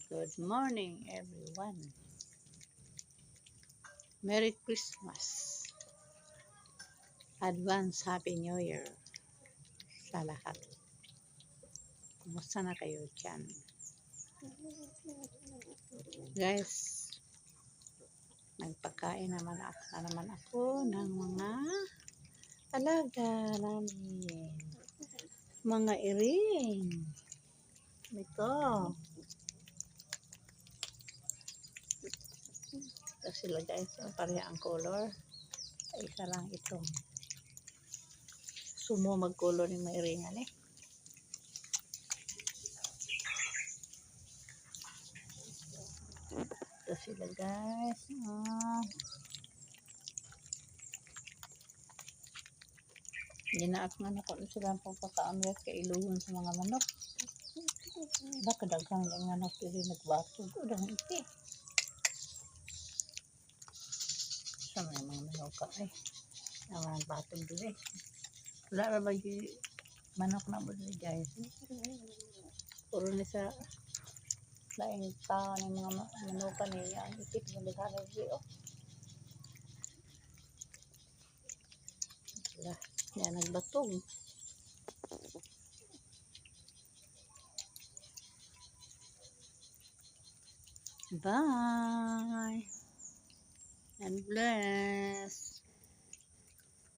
Good morning, everyone. Merry Christmas. Advance Happy New Year sa lahat. Kumusta na kayo dyan? Guys, nagpakain na naman ako ng mga alaga namin. Mga iring. Ito. Ito sila guys. Pareha ang color. Isa lang ito. Sumo mag-color ng mga iringan eh. Ito sila guys. Ginaak nga na ko sila ang pagkakaamyat kailuhon sa mga manok. Baka daghang ang manok dili nagbatog o dahil iti. Sa may mga manok ka ay nagbatog dili. Wala ra ba yung manok na mo dili guys. Puro ni sa laing tao ng mga manok niya ang itip ng naghanap dili oh. Yan nagbatog. Bye and bless.